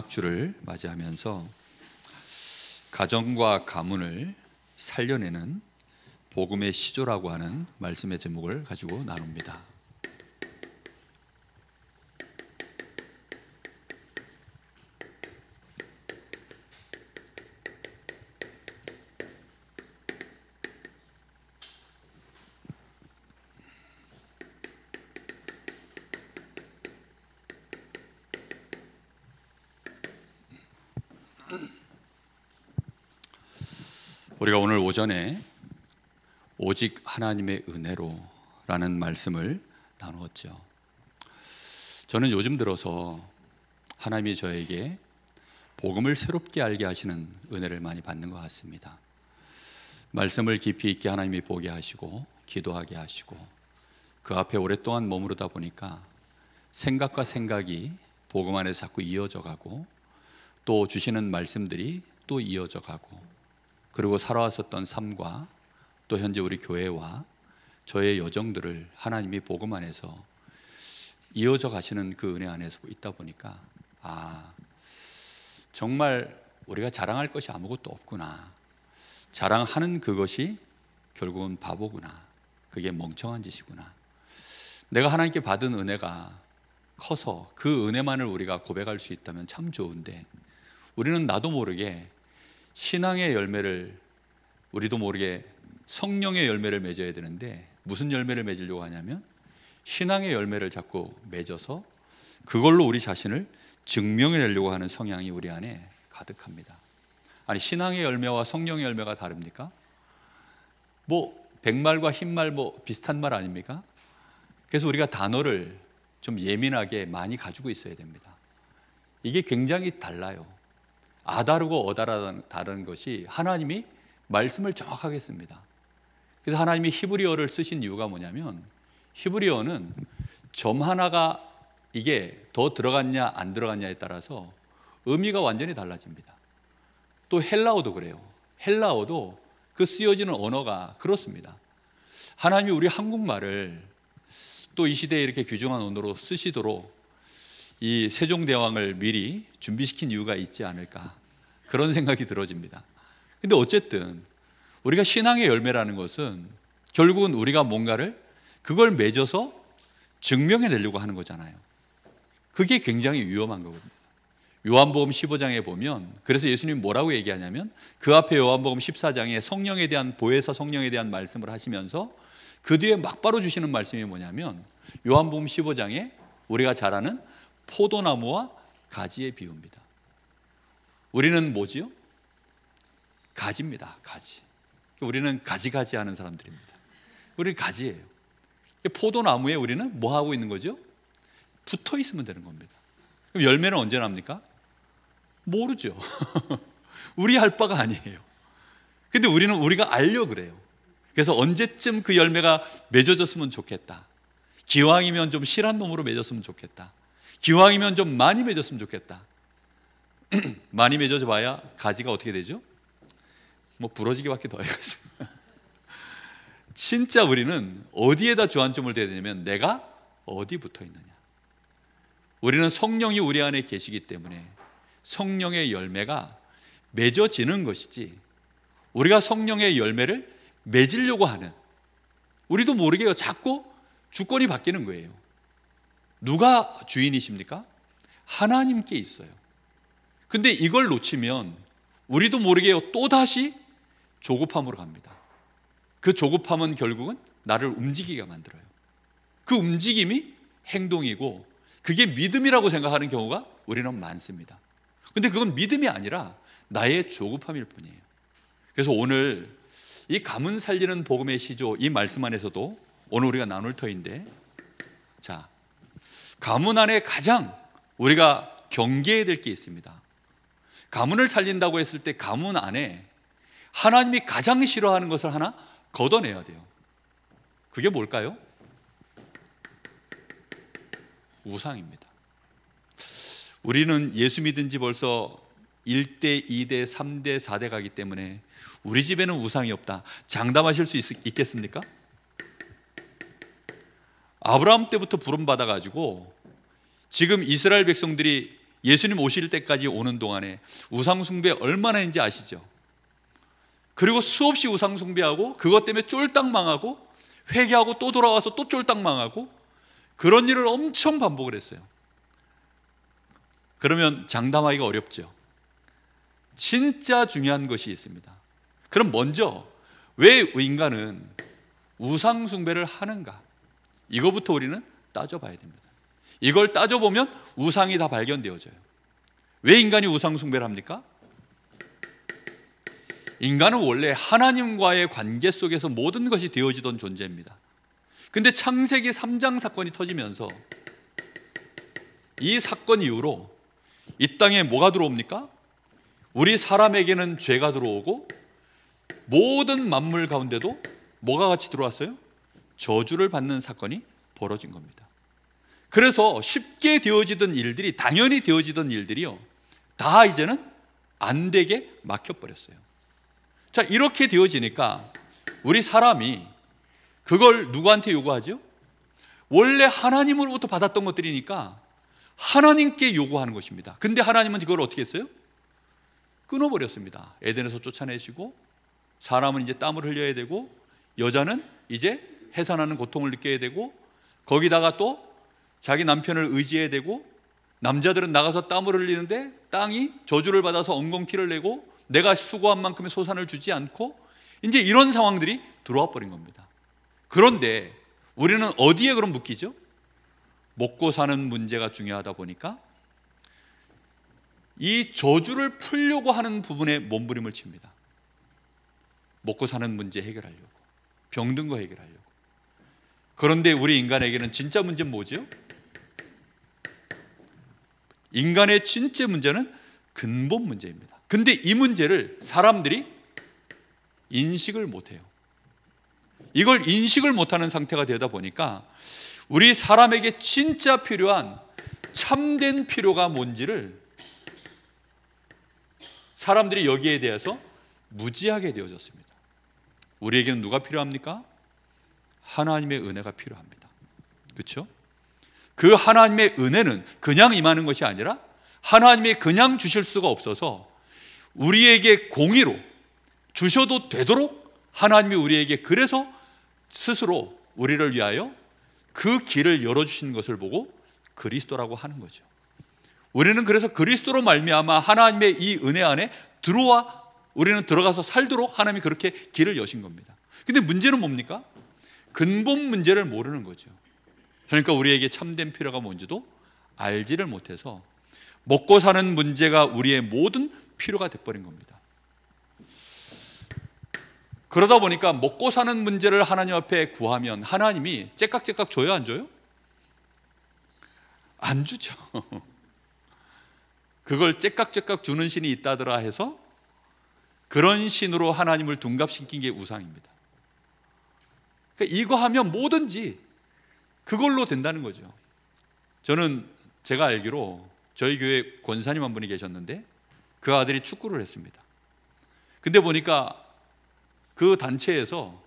주를 맞이하면서 가정과 가문을 살려내는 복음의 시조라고 하는 말씀의 제목을 가지고 나눕니다. 우리가 오늘 오전에 오직 하나님의 은혜로 라는 말씀을 나누었죠. 저는 요즘 들어서 하나님이 저에게 복음을 새롭게 알게 하시는 은혜를 많이 받는 것 같습니다. 말씀을 깊이 있게 하나님이 보게 하시고 기도하게 하시고 그 앞에 오랫동안 머무르다 보니까 생각과 생각이 복음 안에서 자꾸 이어져 가고 또 주시는 말씀들이 또 이어져 가고 그리고 살아왔었던 삶과 또 현재 우리 교회와 저의 여정들을 하나님이 복음 안에서 이어져 가시는 그 은혜 안에서 있다 보니까 정말 우리가 자랑할 것이 아무것도 없구나, 자랑하는 그것이 결국은 바보구나, 그게 멍청한 짓이구나. 내가 하나님께 받은 은혜가 커서 그 은혜만을 우리가 고백할 수 있다면 참 좋은데, 우리는 나도 모르게 신앙의 열매를, 우리도 모르게 성령의 열매를 맺어야 되는데 무슨 열매를 맺으려고 하냐면 신앙의 열매를 자꾸 맺어서 그걸로 우리 자신을 증명해내려고 하는 성향이 우리 안에 가득합니다. 아니, 신앙의 열매와 성령의 열매가 다릅니까? 백말과 흰말 비슷한 말 아닙니까? 그래서 우리가 단어를 좀 예민하게 많이 가지고 있어야 됩니다. 이게 굉장히 달라요. 아다르고 어다르다는 것이 하나님이 말씀을 정확하게 씁니다. 그래서 하나님이 히브리어를 쓰신 이유가 뭐냐면, 히브리어는 점 하나가 이게 더 들어갔냐 안 들어갔냐에 따라서 의미가 완전히 달라집니다. 또 헬라어도 그래요. 헬라어도 그 쓰여지는 언어가 그렇습니다. 하나님이 우리 한국말을 또 이 시대에 이렇게 귀중한 언어로 쓰시도록 이 세종대왕을 미리 준비시킨 이유가 있지 않을까, 그런 생각이 들어집니다. 근데 어쨌든 우리가 신앙의 열매라는 것은 결국은 우리가 뭔가를 그걸 맺어서 증명해내려고 하는 거잖아요. 그게 굉장히 위험한 거거든요. 요한복음 15장에 보면, 그래서 예수님이 뭐라고 얘기하냐면, 그 앞에 요한복음 14장에 성령에 대한, 보혜사 성령에 대한 말씀을 하시면서 그 뒤에 막바로 주시는 말씀이 뭐냐면, 요한복음 15장에 우리가 잘 아는 포도나무와 가지의 비유입니다. 우리는 뭐지요? 가지입니다. 가지. 우리는 가지가지 하는 사람들입니다. 우리는 가지예요. 포도나무에 우리는 뭐 하고 있는 거죠? 붙어 있으면 되는 겁니다. 그럼 열매는 언제 납니까? 모르죠. 우리 할 바가 아니에요. 근데 우리는 우리가 알려 그래요. 그래서 언제쯤 그 열매가 맺어졌으면 좋겠다, 기왕이면 좀 실한 놈으로 맺었으면 좋겠다, 기왕이면 좀 많이 맺었으면 좋겠다. 많이 맺어져 봐야 가지가 어떻게 되죠? 부러지기밖에 더 해가지고. 진짜 우리는 어디에다 주안점을 둬야 되냐면, 내가 어디 붙어 있느냐. 우리는 성령이 우리 안에 계시기 때문에 성령의 열매가 맺어지는 것이지, 우리가 성령의 열매를 맺으려고 하는, 우리도 모르게 자꾸 주권이 바뀌는 거예요. 누가 주인이십니까? 하나님께 있어요. 근데 이걸 놓치면 우리도 모르게 또다시 조급함으로 갑니다. 그 조급함은 결국은 나를 움직이게 만들어요. 그 움직임이 행동이고 그게 믿음이라고 생각하는 경우가 우리는 많습니다. 근데 그건 믿음이 아니라 나의 조급함일 뿐이에요. 그래서 오늘 이 가문 살리는 복음의 시조, 이 말씀 안에서도 오늘 우리가 나눌 터인데, 자, 가문 안에 가장 우리가 경계해야 될 게 있습니다. 가문을 살린다고 했을 때 가문 안에 하나님이 가장 싫어하는 것을 하나 걷어내야 돼요. 그게 뭘까요? 우상입니다. 우리는 예수 믿은 지 벌써 1대, 2대, 3대, 4대 가기 때문에 우리 집에는 우상이 없다, 장담하실 수 있겠습니까? 아브라함 때부터 부름받아가지고 지금 이스라엘 백성들이 예수님 오실 때까지 오는 동안에 우상숭배 얼마나 했는지 아시죠? 그리고 수없이 우상숭배하고 그것 때문에 쫄딱 망하고 회개하고 또 돌아와서 또 쫄딱 망하고 그런 일을 엄청 반복을 했어요. 그러면 장담하기가 어렵죠. 진짜 중요한 것이 있습니다. 그럼 먼저 왜 인간은 우상숭배를 하는가? 이거부터 우리는 따져봐야 됩니다. 이걸 따져보면 우상이 다 발견되어져요. 왜 인간이 우상숭배를 합니까? 인간은 원래 하나님과의 관계 속에서 모든 것이 되어지던 존재입니다. 근데 창세기 3장 사건이 터지면서 이 사건 이후로 이 땅에 뭐가 들어옵니까? 우리 사람에게는 죄가 들어오고 모든 만물 가운데도 뭐가 같이 들어왔어요? 저주를 받는 사건이 벌어진 겁니다. 그래서 쉽게 되어지던 일들이, 당연히 되어지던 일들이요, 다 이제는 안 되게 막혀버렸어요. 자, 이렇게 되어지니까 우리 사람이 그걸 누구한테 요구하죠? 원래 하나님으로부터 받았던 것들이니까 하나님께 요구하는 것입니다. 근데 하나님은 그걸 어떻게 했어요? 끊어버렸습니다. 에덴에서 쫓아내시고, 사람은 이제 땀을 흘려야 되고, 여자는 이제 해산하는 고통을 느껴야 되고, 거기다가 또 자기 남편을 의지해야 되고, 남자들은 나가서 땀을 흘리는데 땅이 저주를 받아서 엉겅퀴를 내고 내가 수고한 만큼의 소산을 주지 않고, 이제 이런 상황들이 들어와 버린 겁니다. 그런데 우리는 어디에 그럼 묶이죠? 먹고 사는 문제가 중요하다 보니까 이 저주를 풀려고 하는 부분에 몸부림을 칩니다. 먹고 사는 문제 해결하려고, 병든 거 해결하려고. 그런데 우리 인간에게는 진짜 문제는 뭐죠? 인간의 진짜 문제는 근본 문제입니다. 근데 이 문제를 사람들이 인식을 못해요. 이걸 인식을 못하는 상태가 되다 보니까 우리 사람에게 진짜 필요한 참된 필요가 뭔지를 사람들이 여기에 대해서 무지하게 되어졌습니다. 우리에게는 누가 필요합니까? 하나님의 은혜가 필요합니다. 그렇죠? 그 하나님의 은혜는 그냥 임하는 것이 아니라 하나님이 그냥 주실 수가 없어서 우리에게 공의로 주셔도 되도록 하나님이 우리에게 그래서 스스로 우리를 위하여 그 길을 열어주신 것을 보고 그리스도라고 하는 거죠. 우리는 그래서 그리스도로 말미암아 하나님의 이 은혜 안에 우리는 들어가서 살도록 하나님이 그렇게 길을 여신 겁니다. 근데 문제는 뭡니까? 근본 문제를 모르는 거죠. 그러니까 우리에게 참된 필요가 뭔지도 알지를 못해서 먹고 사는 문제가 우리의 모든 필요가 돼버린 겁니다. 그러다 보니까 먹고 사는 문제를 하나님 앞에 구하면 하나님이 째깍째깍 줘요, 안 줘요? 안 주죠. 그걸 째깍째깍 주는 신이 있다더라 해서 그런 신으로 하나님을 둔갑시킨 게 우상입니다. 그러니까 이거 하면 뭐든지 그걸로 된다는 거죠. 저는 제가 알기로 저희 교회 권사님 한 분이 계셨는데 그 아들이 축구를 했습니다. 근데 보니까 그 단체에서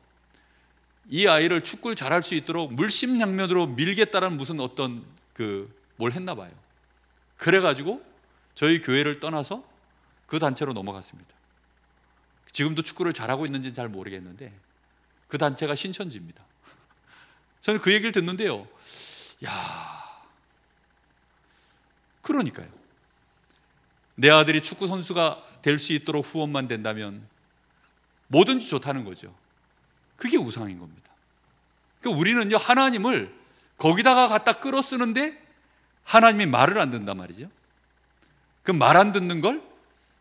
이 아이를 축구를 잘할 수 있도록 물심양면으로 밀겠다라는 무슨 어떤 뭘 했나 봐요. 그래가지고 저희 교회를 떠나서 그 단체로 넘어갔습니다. 지금도 축구를 잘하고 있는지는 잘 모르겠는데 그 단체가 신천지입니다. 저는 그 얘기를 듣는데요, 그러니까요, 내 아들이 축구 선수가 될 수 있도록 후원만 된다면 뭐든지 좋다는 거죠. 그게 우상인 겁니다. 그러니까 우리는요, 하나님을 거기다가 갖다 끌어 쓰는데 하나님이 말을 안 듣는단 말이죠. 그 말 안 듣는 걸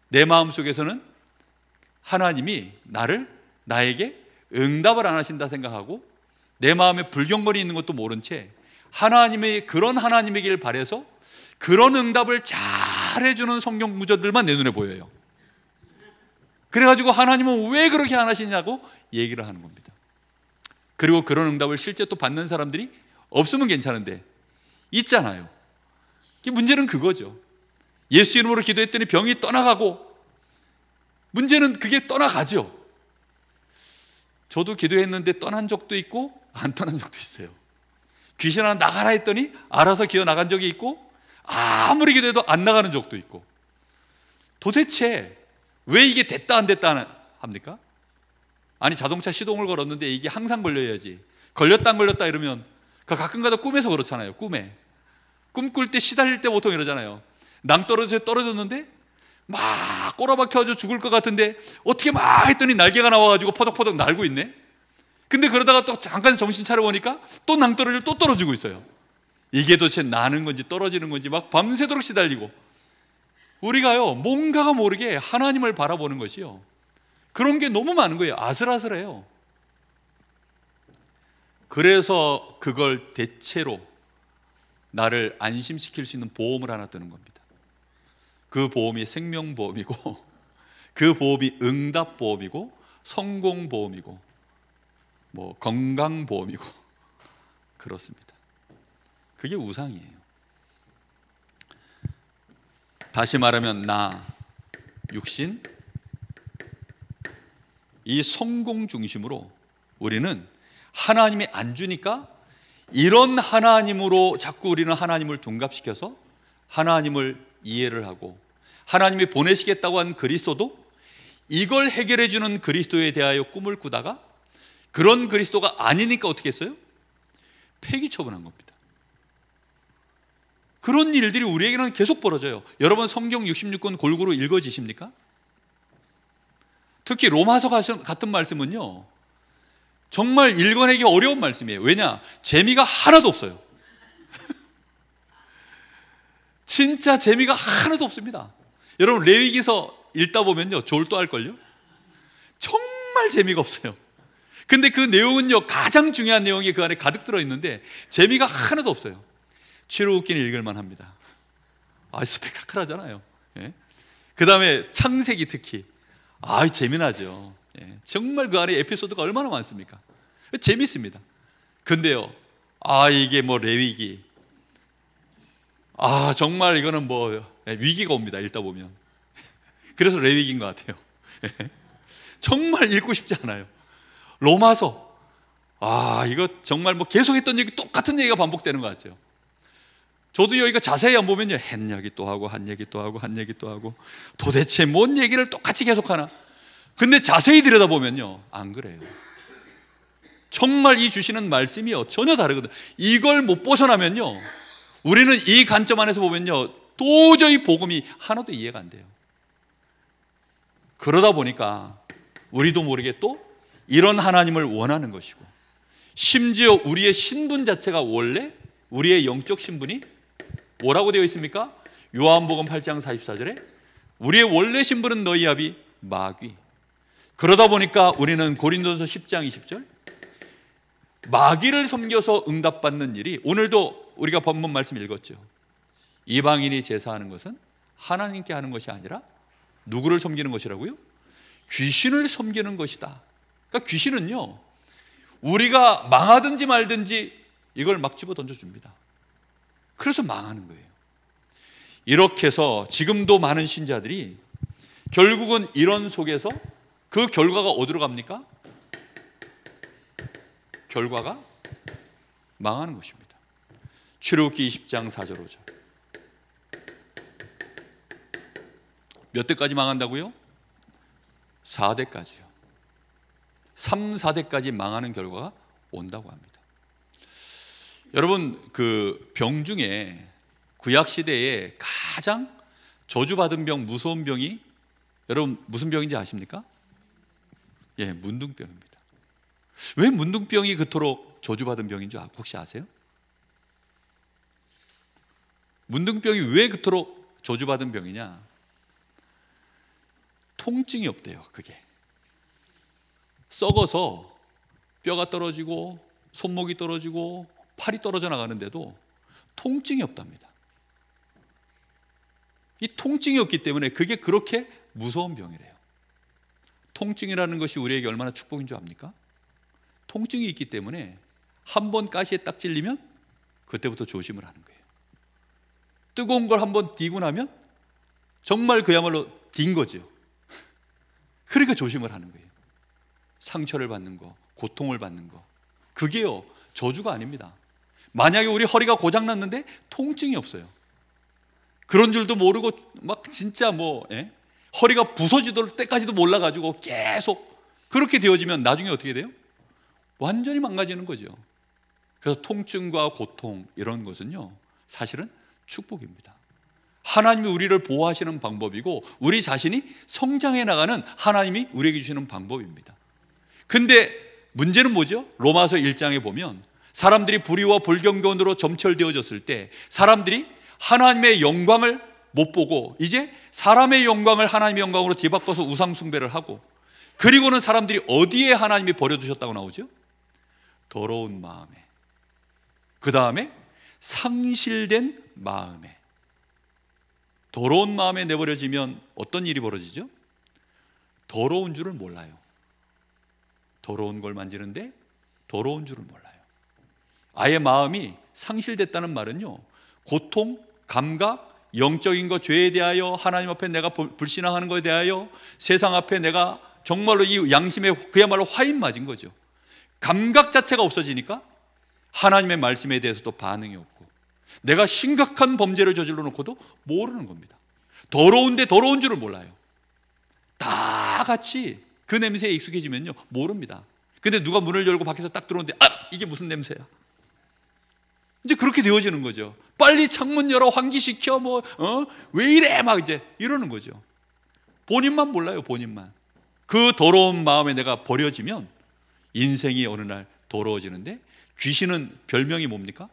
내 마음속에서는 하나님이 나에게 응답을 안 하신다 생각하고 내 마음에 불경건이 있는 것도 모른 채 하나님의 그런 하나님이길 바라서 그런 응답을 잘 해주는 성경 구절들만 내 눈에 보여요. 그래가지고 하나님은 왜 그렇게 안 하시냐고 얘기를 하는 겁니다. 그리고 그런 응답을 실제 또 받는 사람들이 없으면 괜찮은데 있잖아요. 문제는 그거죠. 예수 이름으로 기도했더니 병이 떠나가고, 문제는 그게 떠나가죠. 저도 기도했는데 떠난 적도 있고 안 떠난 적도 있어요. 귀신 하나 나가라 했더니 알아서 기어 나간 적이 있고, 아무리 기도해도 안 나가는 적도 있고. 도대체 왜 이게 됐다 안 됐다 합니까? 아니, 자동차 시동을 걸었는데 이게 항상 걸려야지, 걸렸다 안 걸렸다 이러면, 가끔가다 꿈에서 그렇잖아요. 꿈에 꿈 꿀 때 시달릴 때 보통 이러잖아요. 떨어졌는데 막 꼬라박혀가지고 죽을 것 같은데 어떻게 막 했더니 날개가 나와가지고 퍼덕퍼덕 날고 있네. 근데 그러다가 또 잠깐 정신 차려보니까 또 낭떠러지를 또 떨어지고 있어요. 이게 도대체 나는 건지 떨어지는 건지 막 밤새도록 시달리고. 우리가요, 뭔가가 모르게 하나님을 바라보는 것이요, 그런 게 너무 많은 거예요. 아슬아슬해요. 그래서 그걸 대체로 나를 안심시킬 수 있는 보험을 하나 드는 겁니다. 그 보험이 생명보험이고, 그 보험이 응답보험이고, 성공보험이고, 건강보험이고, 그렇습니다. 그게 우상이에요. 다시 말하면 나, 육신, 이 성공 중심으로 우리는 하나님이 안 주니까 이런 하나님으로 자꾸 우리는 하나님을 둔갑시켜서 하나님을 이해를 하고, 하나님이 보내시겠다고 한 그리스도도 이걸 해결해 주는 그리스도에 대하여 꿈을 꾸다가 그런 그리스도가 아니니까 어떻게 했어요? 폐기 처분한 겁니다. 그런 일들이 우리에게는 계속 벌어져요. 여러분, 성경 66권 골고루 읽어지십니까? 특히 로마서 같은 말씀은요, 정말 읽어내기 어려운 말씀이에요. 왜냐? 재미가 하나도 없어요. 진짜 재미가 하나도 없습니다. 여러분, 레위기서 읽다 보면요, 졸도할걸요? 정말 재미가 없어요. 근데 그 내용은요, 가장 중요한 내용이 그 안에 가득 들어있는데 재미가 하나도 없어요. 출애굽기는 읽을만 합니다. 스펙타클하잖아요. 예? 그 다음에 창세기 특히 재미나죠. 예. 정말 그 안에 에피소드가 얼마나 많습니까? 재밌습니다. 근데요, 이게 레위기, 정말 이거는 위기가 옵니다. 읽다 보면. 그래서 레위기인 것 같아요. 예. 정말 읽고 싶지 않아요. 로마서, 이거 정말 계속했던 얘기, 똑같은 얘기가 반복되는 것 같죠. 저도 여기가 자세히 안 보면요, 한 얘기 또 하고 한 얘기 또 하고 한 얘기 또 하고, 도대체 뭔 얘기를 똑같이 계속하나. 근데 자세히 들여다보면요, 안 그래요. 정말 이 주시는 말씀이요, 전혀 다르거든요. 이걸 못 벗어나면요, 우리는 이 관점 안에서 보면요, 도저히 복음이 하나도 이해가 안 돼요. 그러다 보니까 우리도 모르게 또 이런 하나님을 원하는 것이고, 심지어 우리의 신분 자체가, 원래 우리의 영적 신분이 뭐라고 되어 있습니까? 요한복음 8장 44절에 우리의 원래 신분은 너희 아비 마귀. 그러다 보니까 우리는 고린도서 10장 20절, 마귀를 섬겨서 응답받는 일이, 오늘도 우리가 본문 말씀 읽었죠. 이방인이 제사하는 것은 하나님께 하는 것이 아니라 누구를 섬기는 것이라고요? 귀신을 섬기는 것이다. 그러니까 귀신은요, 우리가 망하든지 말든지 이걸 막 집어 던져줍니다. 그래서 망하는 거예요. 이렇게 해서 지금도 많은 신자들이 결국은 이런 속에서 그 결과가 어디로 갑니까? 결과가 망하는 것입니다. 출애굽기 20장 4절 5절. 몇 대까지 망한다고요? 4대까지요. 3, 4대까지 망하는 결과가 온다고 합니다. 여러분, 그 병 중에 구약 시대에 가장 저주받은 병, 무서운 병이, 여러분 무슨 병인지 아십니까? 예, 문둥병입니다. 왜 문둥병이 그토록 저주받은 병인 줄 혹시 아세요? 문둥병이 왜 그토록 저주받은 병이냐? 통증이 없대요. 그게 썩어서 뼈가 떨어지고 손목이 떨어지고 팔이 떨어져 나가는데도 통증이 없답니다. 이 통증이 없기 때문에 그게 그렇게 무서운 병이래요. 통증이라는 것이 우리에게 얼마나 축복인 줄 압니까? 통증이 있기 때문에 한 번 가시에 딱 찔리면 그때부터 조심을 하는 거예요. 뜨거운 걸 한번 디고 나면 정말 그야말로 딘 거죠. 그러니까 조심을 하는 거예요. 상처를 받는 거, 고통을 받는 거, 그게요, 저주가 아닙니다. 만약에 우리 허리가 고장났는데 통증이 없어요. 그런 줄도 모르고 막 진짜 뭐 허리가 부서지도록 때까지도 몰라가지고 계속 그렇게 되어지면 나중에 어떻게 돼요? 완전히 망가지는 거죠. 그래서 통증과 고통 이런 것은요 사실은 축복입니다. 하나님이 우리를 보호하시는 방법이고 우리 자신이 성장해 나가는 하나님이 우리에게 주시는 방법입니다. 근데 문제는 뭐죠? 로마서 1장에 보면 사람들이 불의와 불경건으로 점철되어졌을 때 사람들이 하나님의 영광을 못 보고 이제 사람의 영광을 하나님의 영광으로 뒤바꿔서 우상 숭배를 하고, 그리고는 사람들이 어디에 하나님이 버려두셨다고 나오죠? 더러운 마음에, 그 다음에 상실된 마음에. 더러운 마음에 내버려지면 어떤 일이 벌어지죠? 더러운 줄을 몰라요. 더러운 걸 만지는데 더러운 줄을 몰라요. 아예 마음이 상실됐다는 말은요, 고통, 감각, 영적인 것, 죄에 대하여, 하나님 앞에 내가 불신앙하는 것에 대하여, 세상 앞에 내가 정말로 이 양심에 그야말로 화인 맞은 거죠. 감각 자체가 없어지니까 하나님의 말씀에 대해서도 반응이 없고, 내가 심각한 범죄를 저질러 놓고도 모르는 겁니다. 더러운데 더러운 줄을 몰라요. 다 같이 그 냄새에 익숙해지면요 모릅니다. 근데 누가 문을 열고 밖에서 딱 들어오는데 이게 무슨 냄새야? 이제 그렇게 되어지는 거죠. 빨리 창문 열어, 환기시켜, 왜 이래 막 이제 이러는 거죠. 본인만 몰라요. 본인만. 그 더러운 마음에 내가 버려지면 인생이 어느 날 더러워지는데, 귀신은 별명이 뭡니까?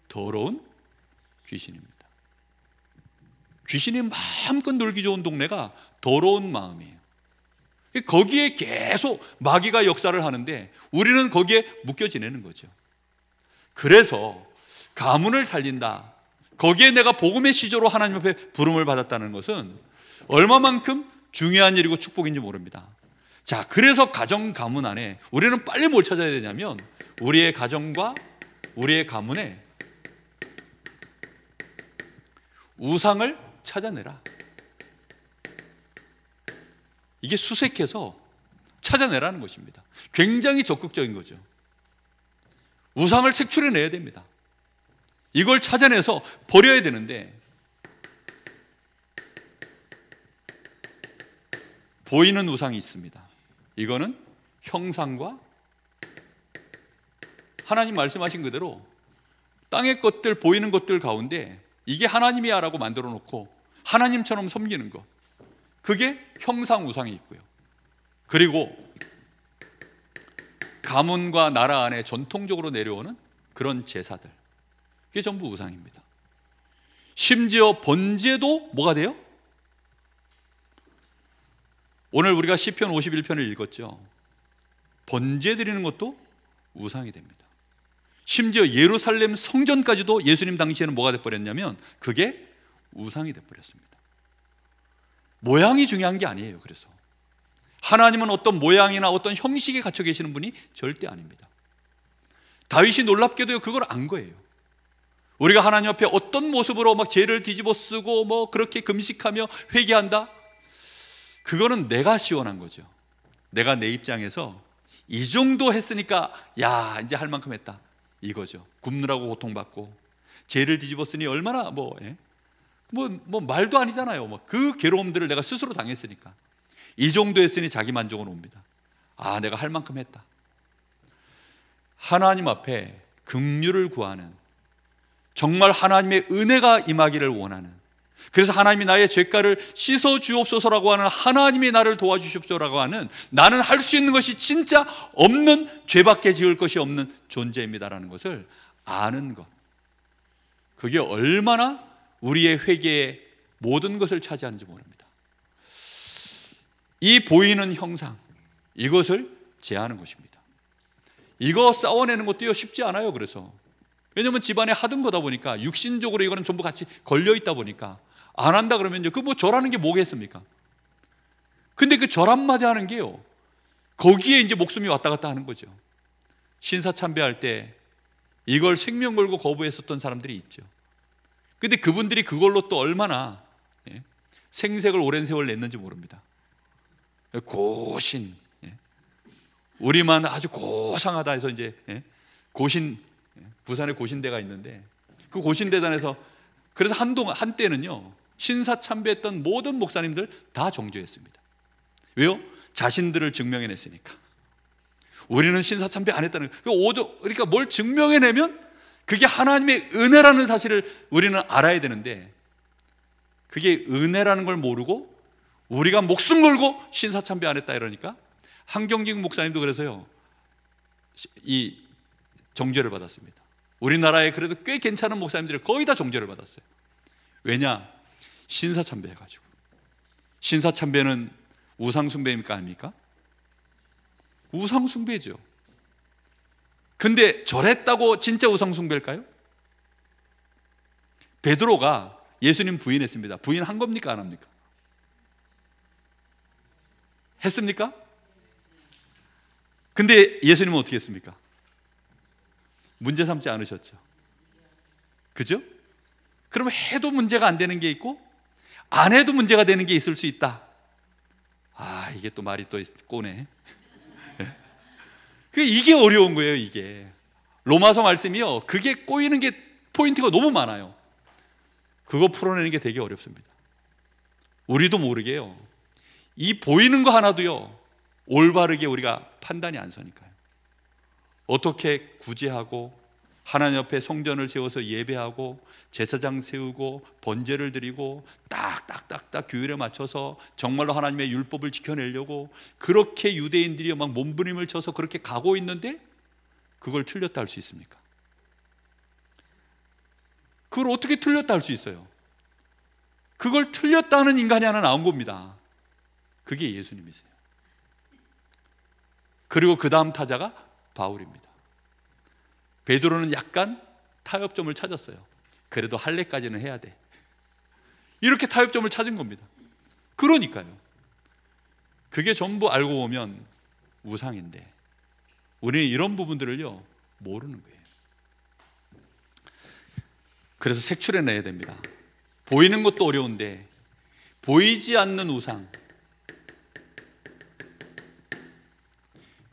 더러운 귀신입니다. 귀신이 마음껏 놀기 좋은 동네가 더러운 마음이에요. 거기에 계속 마귀가 역사를 하는데 우리는 거기에 묶여 지내는 거죠. 그래서 가문을 살린다, 거기에 내가 복음의 시조로 하나님 앞에 부름을 받았다는 것은 얼마만큼 중요한 일이고 축복인지 모릅니다. 자, 그래서 가정 가문 안에 우리는 빨리 뭘 찾아야 되냐면, 우리의 가정과 우리의 가문에 우상을 찾아내라. 이게 수색해서 찾아내라는 것입니다. 굉장히 적극적인 거죠. 우상을 색출해내야 됩니다. 이걸 찾아내서 버려야 되는데, 보이는 우상이 있습니다. 이거는 형상과 하나님 말씀하신 그대로 땅의 것들, 보이는 것들 가운데 이게 하나님이야 라고 만들어 놓고 하나님처럼 섬기는 것, 그게 형상 우상이 있고요. 그리고 가문과 나라 안에 전통적으로 내려오는 그런 제사들, 그게 전부 우상입니다. 심지어 번제도 뭐가 돼요? 오늘 우리가 시편 51편을 읽었죠. 번제 드리는 것도 우상이 됩니다. 심지어 예루살렘 성전까지도 예수님 당시에는 뭐가 돼버렸냐면 그게 우상이 돼버렸습니다. 모양이 중요한 게 아니에요. 그래서 하나님은 어떤 모양이나 어떤 형식에 갇혀 계시는 분이 절대 아닙니다. 다윗이 놀랍게도 그걸 안 거예요. 우리가 하나님 앞에 어떤 모습으로 막 죄를 뒤집어 쓰고 그렇게 금식하며 회개한다, 그거는 내가 시원한 거죠. 내가 내 입장에서 이 정도 했으니까 이제 할 만큼 했다, 이거죠. 굶느라고 고통받고 죄를 뒤집었으니 얼마나 말도 아니잖아요. 그 괴로움들을 내가 스스로 당했으니까 이 정도 했으니 자기 만족은 옵니다. 내가 할 만큼 했다. 하나님 앞에 긍휼을 구하는, 정말 하나님의 은혜가 임하기를 원하는, 그래서 하나님이 나의 죄가를 씻어 주옵소서라고 하는, 하나님이 나를 도와주십시오라고 하는, 나는 할 수 있는 것이 진짜 없는, 죄밖에 지을 것이 없는 존재입니다라는 것을 아는 것, 그게 얼마나 우리의 회개의 모든 것을 차지하는지 모릅니다. 이 보이는 형상, 이것을 제하는 것입니다. 이거 싸워내는 것도 쉽지 않아요. 그래서 왜냐하면 집안에 하던 거다 보니까, 육신적으로 이거는 전부 같이 걸려있다 보니까 안 한다 그러면 절하는 게 뭐겠습니까? 근데 그 절 한마디 하는 게요, 거기에 이제 목숨이 왔다 갔다 하는 거죠. 신사참배할 때 이걸 생명 걸고 거부했었던 사람들이 있죠. 근데 그분들이 그걸로 또 얼마나 생색을 오랜 세월 냈는지 모릅니다. 고신, 우리만 아주 고상하다 해서 이제 고신, 부산에 고신대가 있는데 그 고신대단에서 그래서 한때는요, 신사참배했던 모든 목사님들 다 정죄했습니다. 왜요? 자신들을 증명해냈으니까. 우리는 신사참배 안 했다는 거예요. 그러니까 뭘 증명해내면 그게 하나님의 은혜라는 사실을 우리는 알아야 되는데, 그게 은혜라는 걸 모르고 우리가 목숨 걸고 신사참배 안 했다 이러니까 한경직 목사님도 그래서요, 이 정죄를 받았습니다. 우리나라에 그래도 꽤 괜찮은 목사님들이 거의 다 정죄를 받았어요. 왜냐? 신사참배 해가지고. 신사참배는 우상숭배입니까? 아닙니까? 우상숭배죠. 근데 저랬다고 진짜 우상숭배일까요? 베드로가 예수님 부인했습니다. 부인한 겁니까? 안 합니까? 했습니까? 근데 예수님은 어떻게 했습니까? 문제 삼지 않으셨죠. 그죠? 그러면 해도 문제가 안 되는 게 있고 안 해도 문제가 되는 게 있을 수 있다. 아, 이게 또 말이 또 꼬네. 이게 어려운 거예요. 이게 로마서 말씀이요, 그게 꼬이는 게 포인트가 너무 많아요. 그거 풀어내는 게 되게 어렵습니다. 우리도 모르게요, 이 보이는 거 하나도요 올바르게 우리가 판단이 안 서니까요. 어떻게 구제하고 하나님 옆에 성전을 세워서 예배하고 제사장 세우고 번제를 드리고 딱딱딱딱 규율에 맞춰서 정말로 하나님의 율법을 지켜내려고 그렇게 유대인들이 막 몸부림을 쳐서 그렇게 가고 있는데 그걸 틀렸다 할 수 있습니까? 그걸 어떻게 틀렸다 할 수 있어요? 그걸 틀렸다는 인간이 하나 나온 겁니다. 그게 예수님이세요. 그리고 그 다음 타자가 바울입니다. 베드로는 약간 타협점을 찾았어요. 그래도 할례까지는 해야 돼, 이렇게 타협점을 찾은 겁니다. 그러니까요, 그게 전부 알고 보면 우상인데 우리는 이런 부분들을요 모르는 거예요. 그래서 색출해내야 됩니다. 보이는 것도 어려운데 보이지 않는 우상,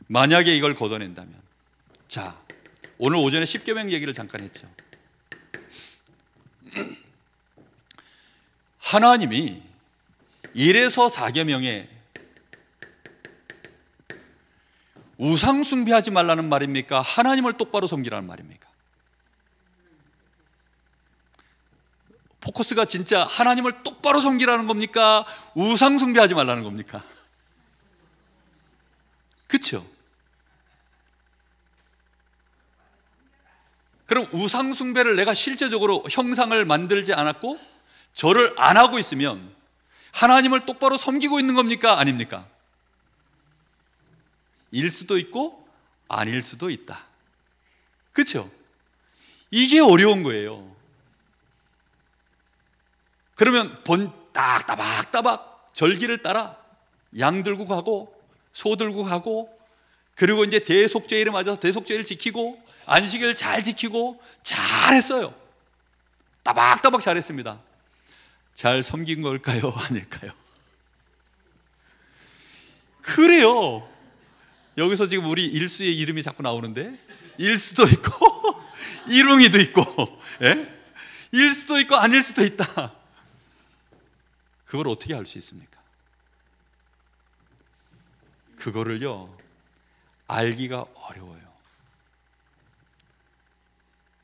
만약에 이걸 걷어낸다면, 자, 오늘 오전에 십계명 얘기를 잠깐 했죠. 하나님이 1에서 4계명에 우상 숭배하지 말라는 말입니까? 하나님을 똑바로 섬기라는 말입니까? 포커스가 진짜 하나님을 똑바로 섬기라는 겁니까? 우상 숭배하지 말라는 겁니까? 그렇죠? 그럼 우상 숭배를 내가 실제적으로 형상을 만들지 않았고 절을 안 하고 있으면 하나님을 똑바로 섬기고 있는 겁니까? 아닙니까? 일 수도 있고 아닐 수도 있다. 그렇죠? 이게 어려운 거예요. 그러면 따박따박 절기를 따라 양 들고 가고 소 들고 가고, 그리고 이제 대속죄일에 맞아서 대속죄일 지키고 안식일 잘 지키고 잘했어요. 따박따박 잘했습니다. 잘 섬긴 걸까요? 아닐까요? 그래요. 여기서 지금 우리 일수의 이름이 자꾸 나오는데, 일수도 있고 일웅이도 있고, 예? 일수도 있고 아닐 수도 있다. 그걸 어떻게 알 수 있습니까? 그거를요 알기가 어려워요.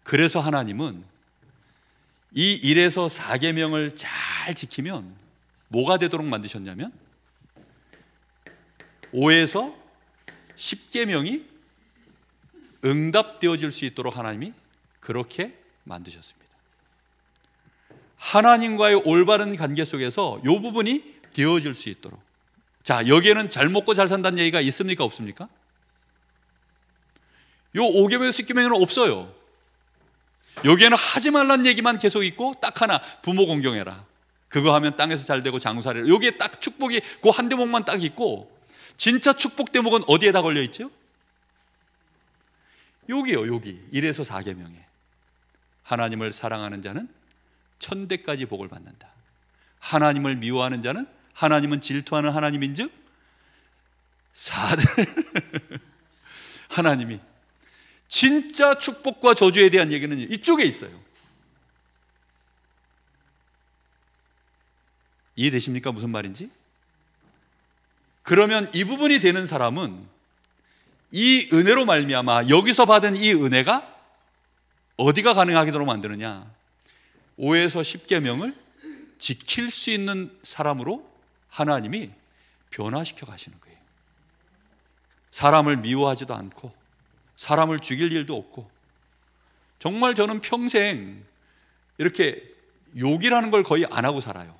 그래서 하나님은 이 1에서 4계명을 잘 지키면 뭐가 되도록 만드셨냐면 5에서 10계명이 응답되어질 수 있도록 하나님이 그렇게 만드셨습니다. 하나님과의 올바른 관계 속에서 이 부분이 되어질 수 있도록. 자, 여기에는 잘 먹고 잘 산다는 얘기가 있습니까? 없습니까? 요 5계명, 10계명에는 없어요. 여기에는 하지 말라는 얘기만 계속 있고 딱 하나, 부모 공경해라. 그거 하면 땅에서 잘 되고 장수하리라. 여기에 딱 축복이 그 한 대목만 딱 있고, 진짜 축복 대목은 어디에다 걸려 있죠? 여기요, 여기 1에서 4계명에 하나님을 사랑하는 자는 천대까지 복을 받는다. 하나님을 미워하는 자는, 하나님은 질투하는 하나님인즉 사들 하나님이 진짜 축복과 저주에 대한 얘기는 이쪽에 있어요. 이해되십니까? 무슨 말인지? 그러면 이 부분이 되는 사람은 이 은혜로 말미암아 여기서 받은 이 은혜가 어디가 가능하도록 만드느냐? 5에서 10계명을 지킬 수 있는 사람으로 하나님이 변화시켜 가시는 거예요. 사람을 미워하지도 않고 사람을 죽일 일도 없고, 정말 저는 평생 이렇게 욕이라는 걸 거의 안 하고 살아요.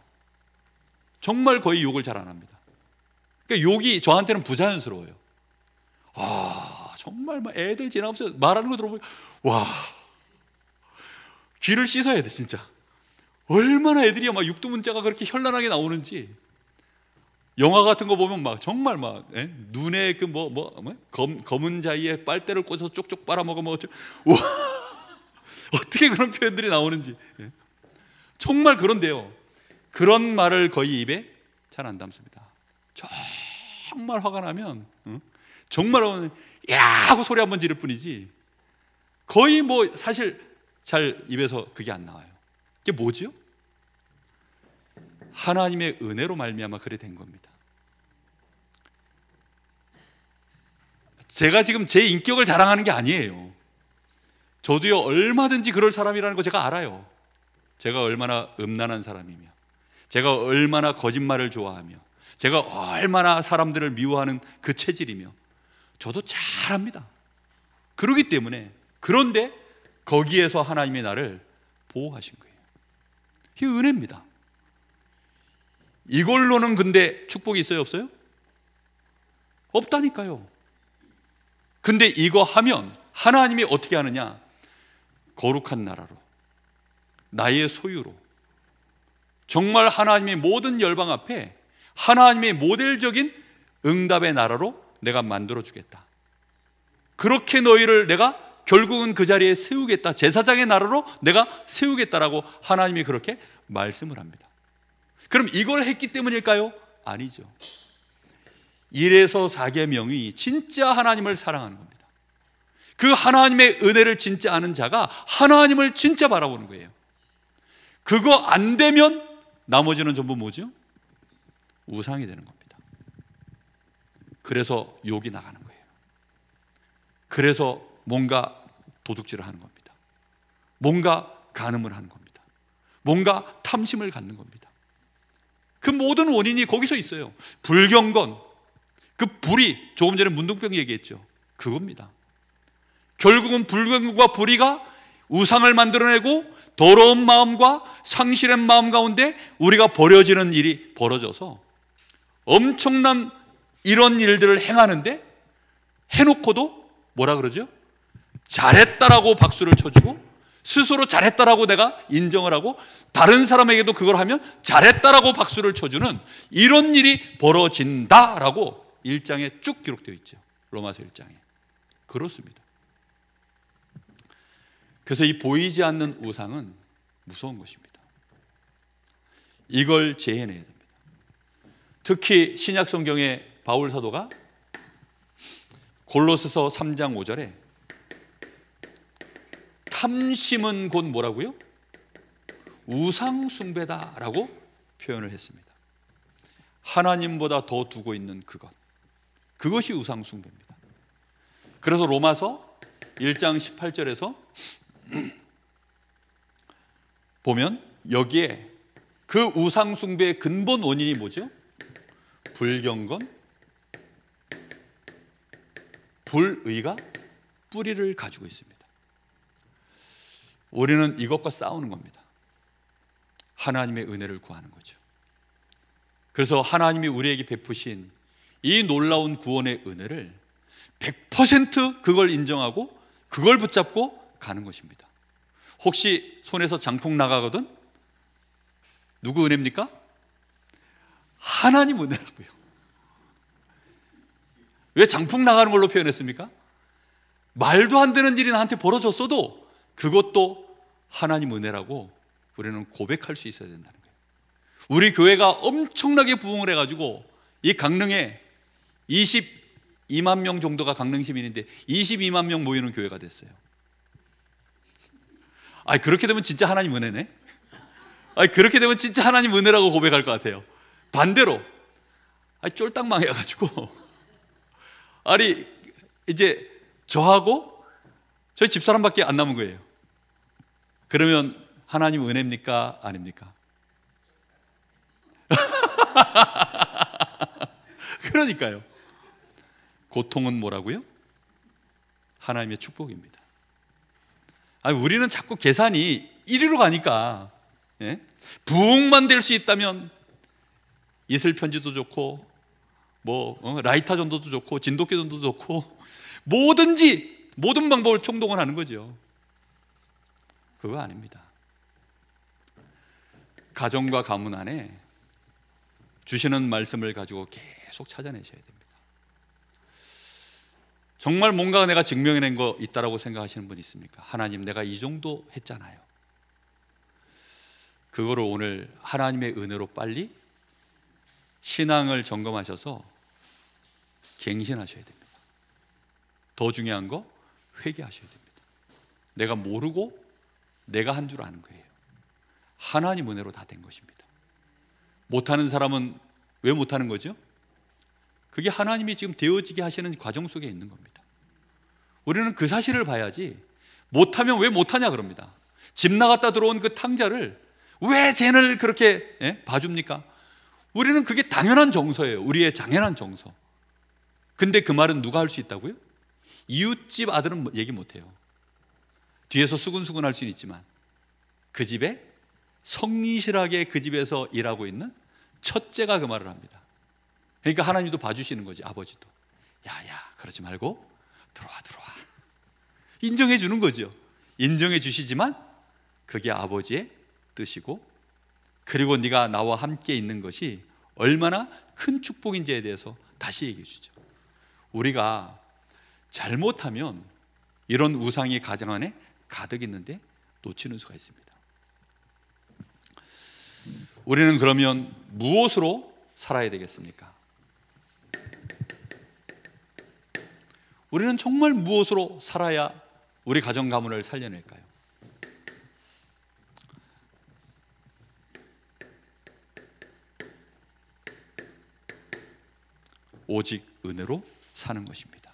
정말 거의 욕을 잘 안 합니다. 그러니까 욕이 저한테는 부자연스러워요. 정말 막 애들 지나가면서 말하는 거 들어보면 와, 귀를 씻어야 돼 진짜. 얼마나 애들이 막 육두문자가 그렇게 현란하게 나오는지. 영화 같은 거 보면 막 정말 막 눈에 그 검은 자위에 빨대를 꽂아서 쪽쪽 빨아먹어 먹었죠. 와, 어떻게 그런 표현들이 나오는지. 정말 그런데요, 그런 말을 거의 입에 잘 안 담습니다. 정말 화가 나면 정말 야 하고 소리 한번 지를 뿐이지 거의 뭐 사실 잘 입에서 그게 안 나와요. 이게 뭐지요? 하나님의 은혜로 말미암아 그래 된 겁니다. 제가 지금 제 인격을 자랑하는 게 아니에요. 저도요 얼마든지 그럴 사람이라는 거 제가 알아요. 제가 얼마나 음란한 사람이며, 제가 얼마나 거짓말을 좋아하며, 제가 얼마나 사람들을 미워하는 그 체질이며 저도 잘 압니다. 그러기 때문에, 그런데 거기에서 하나님이 나를 보호하신 거예요. 이게 은혜입니다. 이걸로는 근데 축복이 있어요, 없어요? 없다니까요. 근데 이거 하면 하나님이 어떻게 하느냐? 거룩한 나라로, 나의 소유로, 정말 하나님의 모든 열방 앞에 하나님의 모델적인 응답의 나라로 내가 만들어주겠다. 그렇게 너희를 내가 결국은 그 자리에 세우겠다. 제사장의 나라로 내가 세우겠다라고 하나님이 그렇게 말씀을 합니다. 그럼 이걸 했기 때문일까요? 아니죠. 1에서 4계명이 진짜 하나님을 사랑하는 겁니다. 그 하나님의 은혜를 진짜 아는 자가 하나님을 진짜 바라보는 거예요. 그거 안 되면 나머지는 전부 뭐죠? 우상이 되는 겁니다. 그래서 욕이 나가는 거예요. 그래서 뭔가 도둑질을 하는 겁니다. 뭔가 간음을 하는 겁니다. 뭔가 탐심을 갖는 겁니다. 그 모든 원인이 거기서 있어요. 불경건, 그 불의, 조금 전에 문둥병 얘기했죠. 그겁니다. 결국은 불경건과 불의가 우상을 만들어내고 더러운 마음과 상실한 마음 가운데 우리가 버려지는 일이 벌어져서 엄청난 이런 일들을 행하는데, 해놓고도 뭐라 그러죠? 잘했다라고 박수를 쳐주고, 스스로 잘했다라고 내가 인정을 하고, 다른 사람에게도 그걸 하면 잘했다라고 박수를 쳐주는 이런 일이 벌어진다라고 1장에 쭉 기록되어 있죠. 로마서 1장에. 그렇습니다. 그래서 이 보이지 않는 우상은 무서운 것입니다. 이걸 제해내야 됩니다. 특히 신약 성경의 바울 사도가 골로새서 3장 5절에 탐심은 곧 뭐라고요? 우상 숭배다라고 표현을 했습니다. 하나님보다 더 두고 있는 그것이 우상 숭배입니다. 그래서 로마서 1장 18절에서 보면 여기에 그 우상 숭배의 근본 원인이 뭐죠? 불경건, 불의가 뿌리를 가지고 있습니다. 우리는 이것과 싸우는 겁니다. 하나님의 은혜를 구하는 거죠. 그래서 하나님이 우리에게 베푸신 이 놀라운 구원의 은혜를 100% 그걸 인정하고 그걸 붙잡고 가는 것입니다. 혹시 손에서 장풍 나가거든? 누구 은혜입니까? 하나님 은혜라고요. 왜 장풍 나가는 걸로 표현했습니까? 말도 안 되는 일이 나한테 벌어졌어도 그것도 하나님 은혜라고 우리는 고백할 수 있어야 된다는 거예요. 우리 교회가 엄청나게 부흥을 해가지고 이 강릉에 22만 명 정도가 강릉 시민인데 22만 명 모이는 교회가 됐어요. 그렇게 되면 진짜 하나님 은혜네. 아니, 그렇게 되면 진짜 하나님 은혜라고 고백할 것 같아요. 반대로 쫄딱 망해가지고 아니 이제 저하고 저희 집사람밖에 안 남은 거예요. 그러면 하나님 은혜입니까? 아닙니까? 그러니까요. 고통은 뭐라고요? 하나님의 축복입니다. 아니, 우리는 자꾸 계산이 이리로 가니까, 예? 부흥만 될 수 있다면 이슬 편지도 좋고 라이터 전도도 좋고 진돗개 전도도 좋고 뭐든지 모든 방법을 총동원하는 거죠. 그거 아닙니다. 가정과 가문 안에 주시는 말씀을 가지고 계속 찾아내셔야 됩니다. 정말 뭔가 내가 증명해낸 거 있다라고 생각하시는 분 있습니까? 하나님, 내가 이 정도 했잖아요. 그거를 오늘 하나님의 은혜로 빨리 신앙을 점검하셔서 갱신하셔야 됩니다. 더 중요한 거 회개하셔야 됩니다. 내가 모르고 내가 한 줄 아는 거예요. 하나님 은혜로 다 된 것입니다. 못하는 사람은 왜 못하는 거죠? 그게 하나님이 지금 되어지게 하시는 과정 속에 있는 겁니다. 우리는 그 사실을 봐야지, 못하면 왜 못하냐 그럽니다. 집 나갔다 들어온 그 탕자를 왜 쟤를 그렇게 봐줍니까? 우리는 그게 당연한 정서예요. 우리의 당연한 정서. 근데 그 말은 누가 할 수 있다고요? 이웃집 아들은 얘기 못해요. 뒤에서 수근수근 할 수는 있지만 그 집에 성실하게 그 집에서 일하고 있는 첫째가 그 말을 합니다. 그러니까 하나님도 봐주시는 거지. 아버지도 야야 그러지 말고 들어와 인정해 주는 거죠. 인정해 주시지만 그게 아버지의 뜻이고, 그리고 네가 나와 함께 있는 것이 얼마나 큰 축복인지에 대해서 다시 얘기해 주죠. 우리가 잘못하면 이런 우상이 가정 안에 가득 있는데 놓치는 수가 있습니다. 우리는 그러면 무엇으로 살아야 되겠습니까? 우리는 정말 무엇으로 살아야 우리 가정 가문을 살려낼까요? 오직 은혜로 사는 것입니다.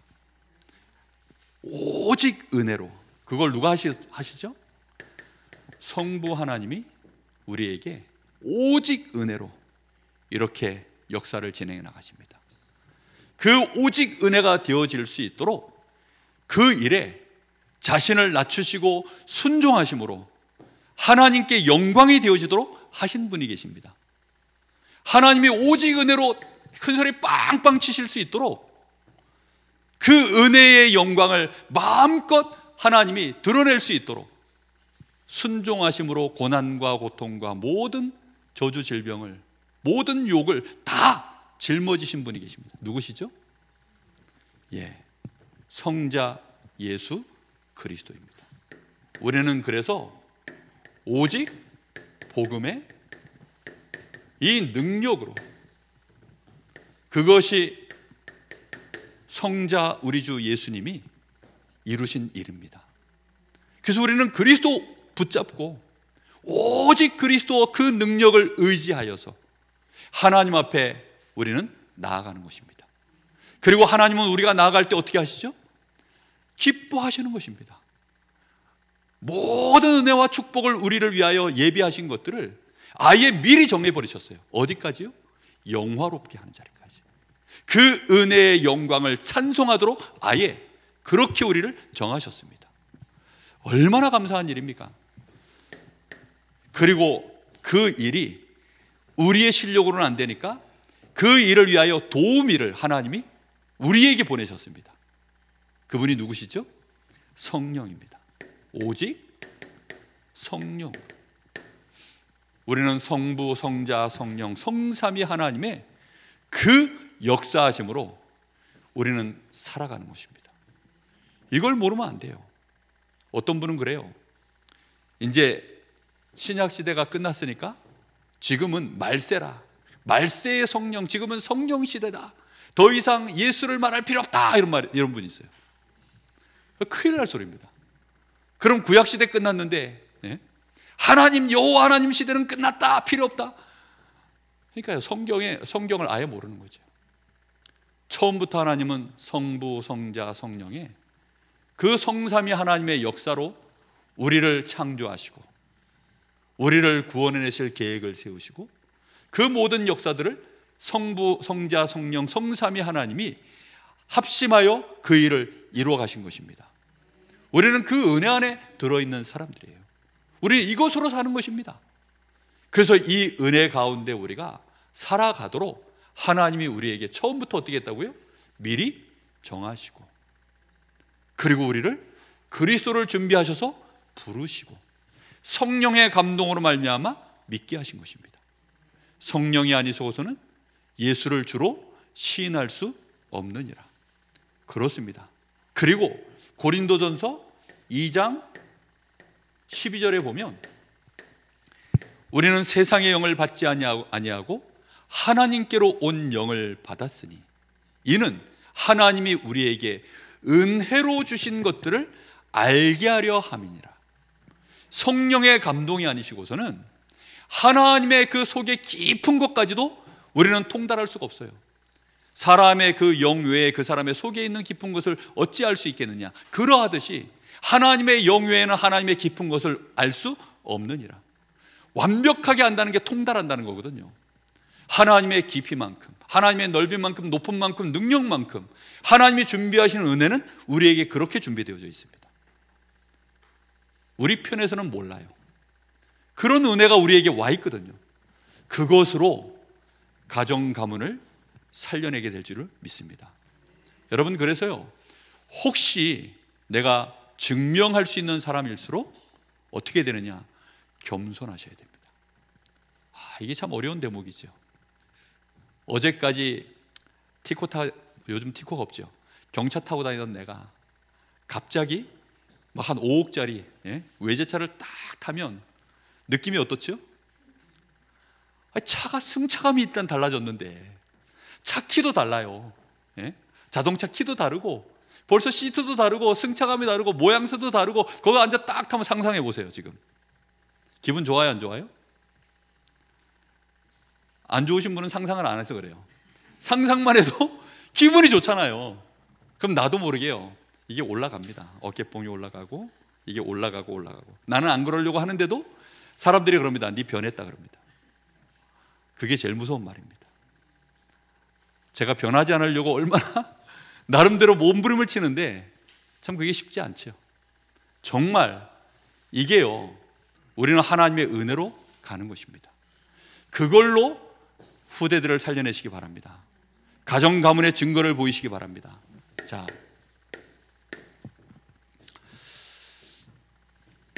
오직 은혜로. 그걸 누가 하시죠? 성부 하나님이 우리에게 오직 은혜로 이렇게 역사를 진행해 나가십니다. 그 오직 은혜가 되어질 수 있도록 그 일에 자신을 낮추시고 순종하심으로 하나님께 영광이 되어지도록 하신 분이 계십니다. 하나님이 오직 은혜로 큰 소리 빵빵 치실 수 있도록 그 은혜의 영광을 마음껏 하나님이 드러낼 수 있도록 순종하심으로 고난과 고통과 모든 저주 질병을, 모든 욕을 다 짊어지신 분이 계십니다. 누구시죠? 성자 예수 그리스도입니다. 우리는 그래서 오직 복음의 이 능력으로, 그것이 성자 우리 주 예수님이 이루신 일입니다. 그래서 우리는 그리스도 붙잡고 오직 그리스도와 그 능력을 의지하여서 하나님 앞에 우리는 나아가는 것입니다. 그리고 하나님은 우리가 나아갈 때 어떻게 하시죠? 기뻐하시는 것입니다. 모든 은혜와 축복을 우리를 위하여 예비하신 것들을 아예 미리 정해 버리셨어요. 어디까지요? 영화롭게 하는 자리까지. 그 은혜의 영광을 찬송하도록 아예 그렇게 우리를 정하셨습니다. 얼마나 감사한 일입니까? 그리고 그 일이 우리의 실력으로는 안 되니까 그 일을 위하여 도우미를 하나님이 우리에게 보내셨습니다. 그분이 누구시죠? 성령입니다. 오직 성령. 우리는 성부, 성자, 성령, 성삼위 하나님의 그 역사하심으로 우리는 살아가는 것입니다. 이걸 모르면 안 돼요. 어떤 분은 그래요. 이제 신약 시대가 끝났으니까 지금은 말세라. 말세의 성령, 지금은 성령 시대다. 더 이상 예수를 말할 필요 없다. 이런 분이 있어요. 큰일 날 소리입니다. 그럼 구약 시대 끝났는데 하나님, 여호와 하나님 시대는 끝났다, 필요 없다. 그러니까요, 성경을 아예 모르는 거죠. 처음부터 하나님은 성부, 성자, 성령의 그 성삼위 하나님의 역사로 우리를 창조하시고 우리를 구원해내실 계획을 세우시고 그 모든 역사들을 성부, 성자, 성령, 성삼위 하나님이 합심하여 그 일을 이루어 가신 것입니다. 우리는 그 은혜 안에 들어있는 사람들이에요. 우리는 이것으로 사는 것입니다. 그래서 이 은혜 가운데 우리가 살아가도록 하나님이 우리에게 처음부터 어떻게 했다고요? 미리 정하시고, 그리고 우리를 그리스도를 준비하셔서 부르시고 성령의 감동으로 말미암아 믿게 하신 것입니다. 성령이 아니시고서는 예수를 주로 시인할 수 없느니라. 그렇습니다. 그리고 고린도전서 2장 12절에 보면 우리는 세상의 영을 받지 아니하고 하나님께로 온 영을 받았으니 이는 하나님이 우리에게 은혜로 주신 것들을 알게 하려 함이니라. 성령의 감동이 아니시고서는 하나님의 그 속에 깊은 것까지도 우리는 통달할 수가 없어요. 사람의 그 영 외에 그 사람의 속에 있는 깊은 것을 어찌 알 수 있겠느냐. 그러하듯이 하나님의 영 외에는 하나님의 깊은 것을 알 수 없느니라. 완벽하게 안다는 게 통달한다는 거거든요. 하나님의 깊이만큼, 하나님의 넓이만큼, 높음만큼, 능력만큼 하나님이 준비하시는 은혜는 우리에게 그렇게 준비되어져 있습니다. 우리 편에서는 몰라요. 그런 은혜가 우리에게 와 있거든요. 그것으로 가정 가문을 살려내게 될 줄을 믿습니다. 여러분, 그래서요, 혹시 내가 증명할 수 있는 사람일수록 어떻게 되느냐? 겸손하셔야 됩니다. 이게 참 어려운 대목이죠. 어제까지 요즘 티코가 없죠. 경차 타고 다니던 내가 갑자기 막 한 5억짜리 외제차를 딱 타면 느낌이 어떻죠? 차가 승차감이 일단 달라졌는데 차 키도 달라요. 자동차 키도 다르고 벌써 시트도 다르고 승차감이 다르고 모양새도 다르고 거기 앉아 딱 타면 상상해 보세요. 지금 기분 좋아요, 안 좋아요? 안 좋으신 분은 상상을 안 해서 그래요. 상상만 해도 기분이 좋잖아요. 그럼 나도 모르게요, 이게 올라갑니다. 어깨뽕이 올라가고 이게 올라가고 나는 안 그러려고 하는데도 사람들이 그럽니다. 네 변했다 그럽니다. 그게 제일 무서운 말입니다. 제가 변하지 않으려고 얼마나 나름대로 몸부림을 치는데 참 그게 쉽지 않죠. 정말 이게요, 우리는 하나님의 은혜로 가는 것입니다. 그걸로 후대들을 살려내시기 바랍니다. 가정 가문의 증거를 보이시기 바랍니다. 자,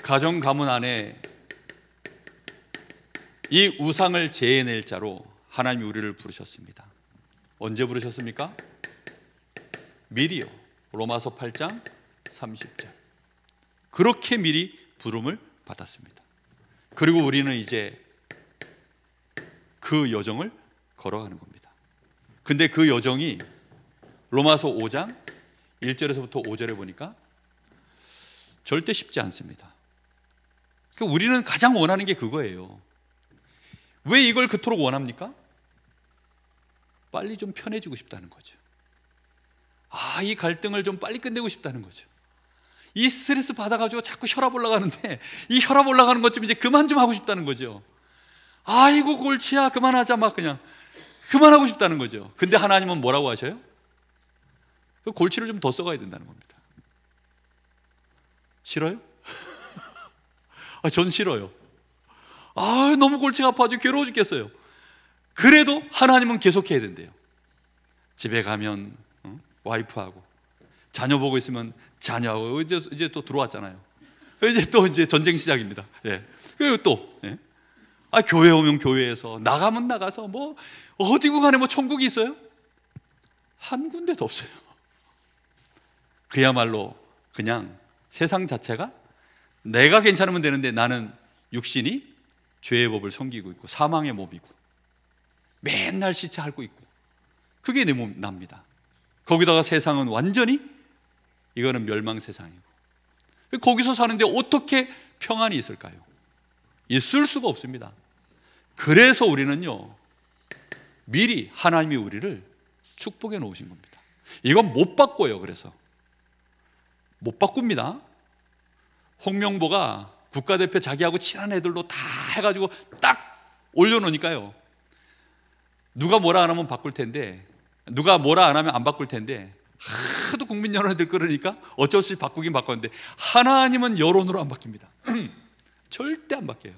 가정 가문 안에 이 우상을 제해낼 자로 하나님이 우리를 부르셨습니다. 언제 부르셨습니까? 미리요. 로마서 8장 30절. 그렇게 미리 부름을 받았습니다. 그리고 우리는 이제 그 여정을 걸어가는 겁니다. 근데 그 여정이 로마서 5장 1절에서부터 5절에 보니까 절대 쉽지 않습니다. 그러니까 우리는 가장 원하는 게 그거예요. 왜 이걸 그토록 원합니까? 빨리 좀 편해지고 싶다는 거죠. 이 갈등을 좀 빨리 끝내고 싶다는 거죠. 이 스트레스 받아가지고 자꾸 혈압 올라가는데 이 혈압 올라가는 것 좀 이제 그만 좀 하고 싶다는 거죠. 아이고 골치야, 그만하자, 막 그냥 그만하고 싶다는 거죠. 근데 하나님은 뭐라고 하셔요? 그 골치를 좀 더 써가야 된다는 겁니다. 싫어요? 전 싫어요. 너무 골치가 아파가지고 괴로워 죽겠어요. 그래도 하나님은 계속해야 된대요. 집에 가면 와이프하고, 자녀 보고 있으면 자녀하고, 이제 또 들어왔잖아요. 이제 전쟁 시작입니다. 그리고 또 교회 오면 교회에서, 나가면 나가서, 뭐 어디고 간에 뭐 천국이 있어요? 한 군데도 없어요. 그야말로 그냥 세상 자체가 내가 괜찮으면 되는데 나는 육신이 죄의 법을 섬기고 있고 사망의 몸이고 맨날 시체 앓고 있고, 그게 내 몸 납니다. 거기다가 세상은 완전히 이거는 멸망 세상이고, 거기서 사는데 어떻게 평안이 있을까요? 있을 수가 없습니다. 그래서 우리는요, 미리 하나님이 우리를 축복해 놓으신 겁니다. 이건 못 바꿔요. 그래서 못 바꿉니다. 홍명보가 국가대표 자기하고 친한 애들로 다 해가지고 딱 올려놓으니까요, 누가 뭐라 안 하면 바꿀 텐데, 누가 뭐라 안 하면 안 바꿀 텐데, 하도 국민 여론을 끌으니까 어쩔 수 없이 바꾸긴 바꿨는데, 하나님은 여론으로 안 바뀝니다. 절대 안 바뀌어요.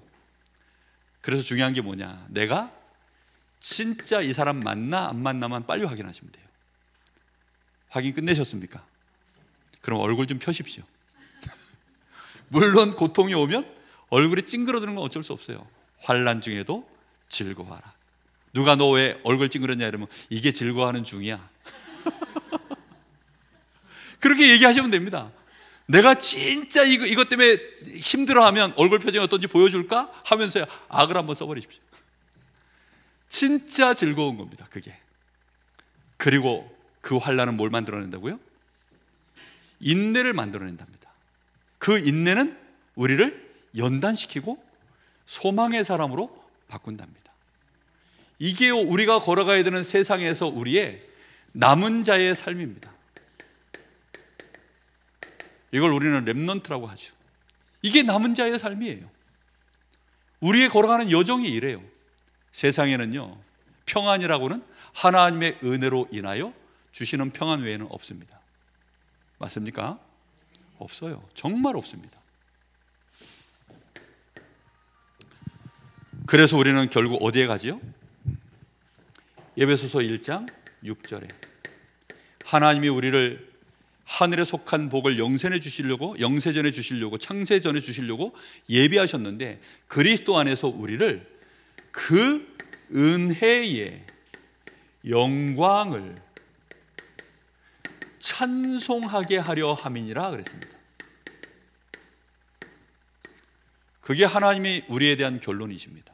그래서 중요한 게 뭐냐, 내가 진짜 이 사람 만나 안 만나만 빨리 확인하시면 돼요. 확인 끝내셨습니까? 그럼 얼굴 좀 펴십시오. 물론 고통이 오면 얼굴이 찡그러드는 건 어쩔 수 없어요. 환난 중에도 즐거워하라. 누가 너 왜 얼굴 찡그렸냐 이러면 이게 즐거워하는 중이야. 그렇게 얘기하시면 됩니다. 내가 진짜 이것 때문에 힘들어하면 얼굴 표정이 어떤지 보여줄까? 하면서 악을 한번 써버리십시오. 진짜 즐거운 겁니다, 그게. 그리고 그 환난은 뭘 만들어낸다고요? 인내를 만들어낸답니다. 그 인내는 우리를 연단시키고 소망의 사람으로 바꾼답니다. 이게 우리가 걸어가야 되는 세상에서 우리의 남은 자의 삶입니다. 이걸 우리는 렘넌트라고 하죠. 이게 남은 자의 삶이에요. 우리의 걸어가는 여정이 이래요. 세상에는요, 평안이라고는 하나님의 은혜로 인하여 주시는 평안 외에는 없습니다. 맞습니까? 없어요. 정말 없습니다. 그래서 우리는 결국 어디에 가지요? 에베소서 1장 6절에 하나님이 우리를 하늘에 속한 복을 영생전에 주시려고 창세전에 주시려고 예비하셨는데, 그리스도 안에서 우리를 그 은혜의 영광을 찬송하게 하려 함이니라 그랬습니다. 그게 하나님이 우리에 대한 결론이십니다.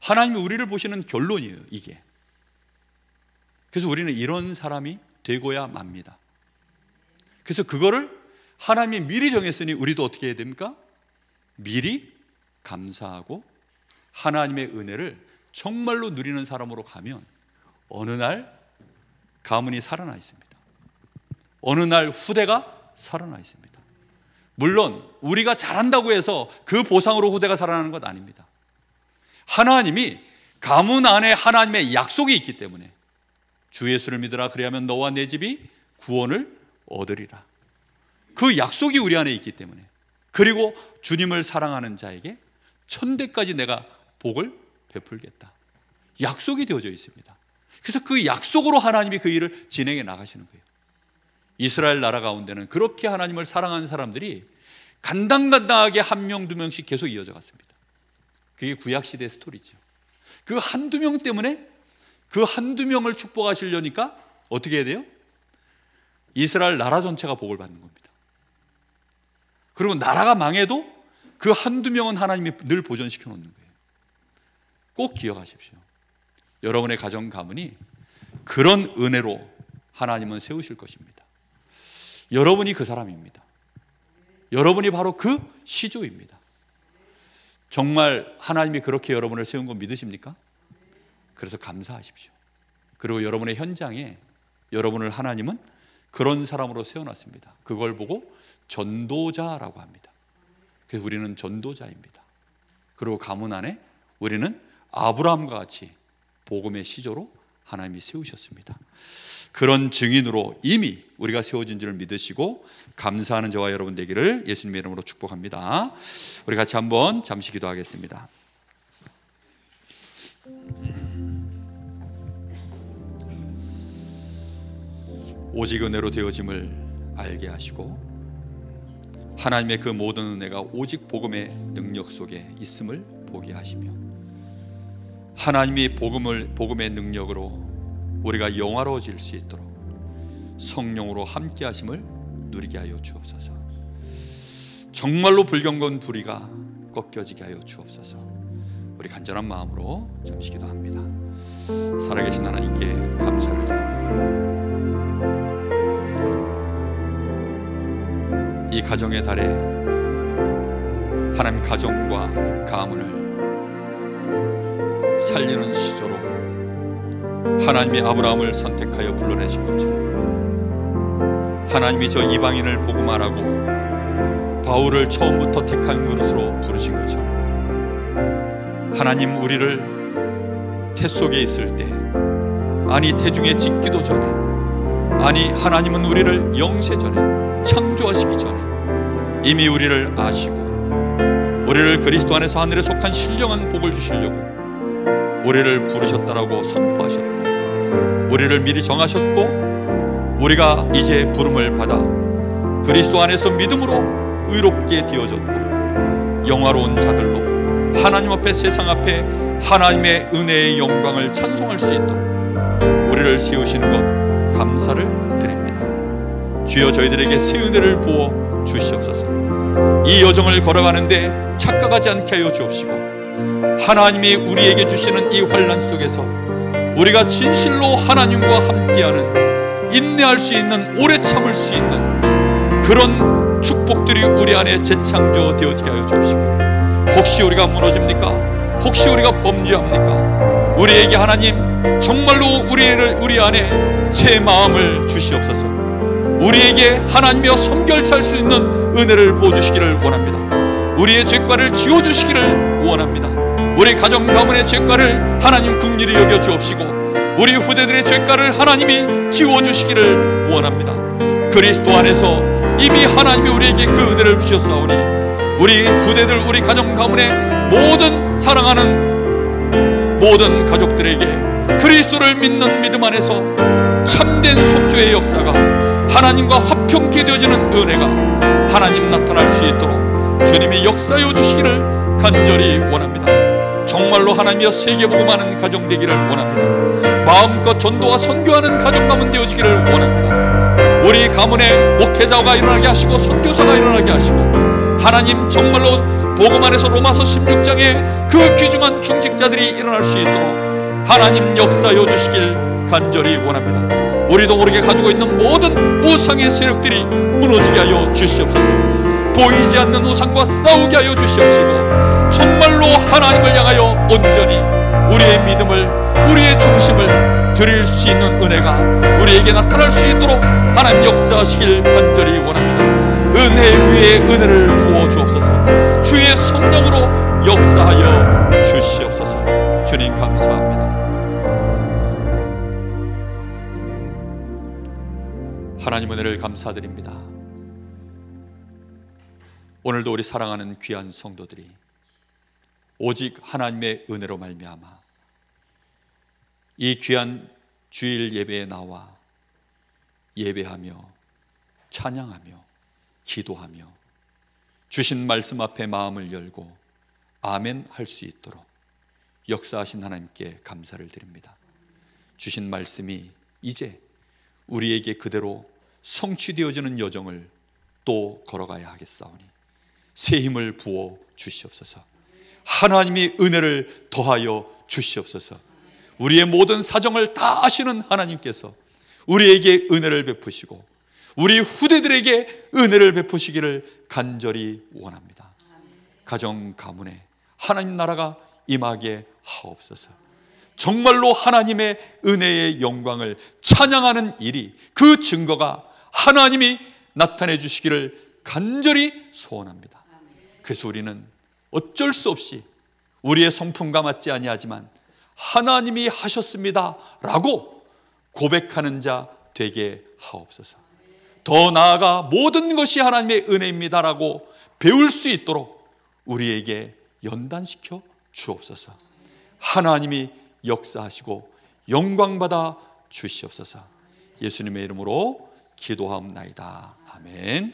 하나님이 우리를 보시는 결론이에요, 이게. 그래서 우리는 이런 사람이 되고야 맙니다. 그래서 그거를 하나님이 미리 정했으니 우리도 어떻게 해야 됩니까? 미리 감사하고 하나님의 은혜를 정말로 누리는 사람으로 가면 어느 날 가문이 살아나 있습니다. 어느 날 후대가 살아나 있습니다. 물론 우리가 잘한다고 해서 그 보상으로 후대가 살아나는 것 아닙니다. 하나님이 가문 안에 하나님의 약속이 있기 때문에 주 예수를 믿으라 그리하면 너와 내 집이 구원을 얻으리라. 그 약속이 우리 안에 있기 때문에, 그리고 주님을 사랑하는 자에게 천대까지 내가 복을 베풀겠다. 약속이 되어져 있습니다. 그래서 그 약속으로 하나님이 그 일을 진행해 나가시는 거예요. 이스라엘 나라 가운데는 그렇게 하나님을 사랑하는 사람들이 간당간당하게 한 명, 두 명씩 계속 이어져 갔습니다. 그게 구약시대 스토리죠. 그 한두 명 때문에 그 한두 명을 축복하시려니까 어떻게 해야 돼요? 이스라엘 나라 전체가 복을 받는 겁니다. 그리고 나라가 망해도 그 한두 명은 하나님이 늘 보존시켜 놓는 거예요. 꼭 기억하십시오. 여러분의 가정 가문이 그런 은혜로 하나님은 세우실 것입니다. 여러분이 그 사람입니다. 여러분이 바로 그 시조입니다. 정말 하나님이 그렇게 여러분을 세운 거 믿으십니까? 그래서 감사하십시오. 그리고 여러분의 현장에 여러분을 하나님은 그런 사람으로 세워놨습니다. 그걸 보고 전도자라고 합니다. 그래서 우리는 전도자입니다. 그리고 가문 안에 우리는 아브라함과 같이 복음의 시조로 하나님이 세우셨습니다. 그런 증인으로 이미 우리가 세워진 줄 믿으시고 감사하는 저와 여러분 되기를 예수님의 이름으로 축복합니다. 우리 같이 한번 잠시 기도하겠습니다. 오직 은혜로 되어짐을 알게 하시고 하나님의 그 모든 은혜가 오직 복음의 능력 속에 있음을 보게 하시며 하나님이 복음의 능력으로 우리가 영화로워질 수 있도록 성령으로 함께 하심을 누리게 하여 주옵소서. 정말로 불경건 불의가 꺾여지게 하여 주옵소서. 우리 간절한 마음으로 잠시 기도합니다. 살아계신 하나님께 감사를 드립니다. 이 가정의 달에 하나님 가정과 가문을 살리는 시조로 하나님이 아브라함을 선택하여 불러내신 것처럼, 하나님이 저 이방인을 복음하라고 바울을 처음부터 택한 그릇으로 부르신 것처럼, 하나님 우리를 태 속에 있을 때, 아니 태중에 짓기도 전에, 아니 하나님은 우리를 영세 전에, 창조하시기 전에 이미 우리를 아시고 우리를 그리스도 안에서 하늘에 속한 신령한 복을 주시려고 우리를 부르셨다라고 선포하셨고, 우리를 미리 정하셨고, 우리가 이제 부름을 받아 그리스도 안에서 믿음으로 의롭게 되어졌고 영화로운 자들로 하나님 앞에, 세상 앞에 하나님의 은혜의 영광을 찬송할 수 있도록 우리를 세우시는 것 감사를 드립니다. 주여, 저희들에게 새 은혜를 부어 주시옵소서. 이 여정을 걸어가는데 착각하지 않게 하여 주옵시고, 하나님이 우리에게 주시는 이 환난 속에서 우리가 진실로 하나님과 함께하는, 인내할 수 있는, 오래 참을 수 있는 그런 축복들이 우리 안에 재창조 되어지게 하여 주옵시고, 혹시 우리가 무너집니까? 혹시 우리가 범죄합니까? 우리에게 하나님 정말로 우리 안에 새 마음을 주시옵소서. 우리에게 하나님이여 성결살 수 있는 은혜를 부어주시기를 원합니다. 우리의 죄과를 지워주시기를 원합니다. 우리 가정 가문의 죄과를 하나님 긍휼히 여겨 주옵시고, 우리 후대들의 죄과를 하나님이 지워주시기를 원합니다. 그리스도 안에서 이미 하나님이 우리에게 그 은혜를 주셨사오니, 우리 후대들, 우리 가정 가문의 모든 사랑하는 모든 가족들에게 그리스도를 믿는 믿음 안에서 참된 속죄의 역사가, 하나님과 화평케 되어지는 은혜가 하나님 나타날 수 있도록 주님이 역사해 주시기를 간절히 원합니다. 정말로 하나님이여 세계복음하는 가정 되기를 원합니다. 마음껏 전도와 선교하는 가정 가문 되어지기를 원합니다. 우리 가문에 목회자가 일어나게 하시고 선교사가 일어나게 하시고, 하나님 정말로 복음 안에서 로마서 16장에 그 귀중한 중직자들이 일어날 수 있도록 하나님 역사해 주시길 간절히 원합니다. 우리도 모르게 가지고 있는 모든 우상의 세력들이 무너지게 하여 주시옵소서. 보이지 않는 우상과 싸우게 하여 주시옵시고, 정말로 하나님을 향하여 온전히 우리의 믿음을, 우리의 중심을 드릴 수 있는 은혜가 우리에게 나타날 수 있도록 하나님 역사하시길 간절히 원합니다. 은혜 위에 은혜를 부어 주옵소서. 주의 성령으로 역사하여 주시옵소서. 주님 감사합니다. 하나님 은혜를 감사드립니다. 오늘도 우리 사랑하는 귀한 성도들이 오직 하나님의 은혜로 말미암아 이 귀한 주일 예배에 나와 예배하며 찬양하며 기도하며 주신 말씀 앞에 마음을 열고 아멘 할 수 있도록 역사하신 하나님께 감사를 드립니다. 주신 말씀이 이제 우리에게 그대로 성취되어지는 여정을 또 걸어가야 하겠사오니 새 힘을 부어 주시옵소서. 하나님이 은혜를 더하여 주시옵소서. 우리의 모든 사정을 다 아시는 하나님께서 우리에게 은혜를 베푸시고 우리 후대들에게 은혜를 베푸시기를 간절히 원합니다. 가정 가문에 하나님 나라가 임하게 하옵소서. 정말로 하나님의 은혜의 영광을 찬양하는 일이, 그 증거가 하나님이 나타내 주시기를 간절히 소원합니다. 그래서 우리는 어쩔 수 없이 우리의 성품과 맞지 아니하지만 하나님이 하셨습니다 라고 고백하는 자 되게 하옵소서. 더 나아가 모든 것이 하나님의 은혜입니다 라고 배울 수 있도록 우리에게 연단시켜 주옵소서. 하나님이 역사하시고 영광받아 주시옵소서. 예수님의 이름으로 기도하옵나이다. 아멘.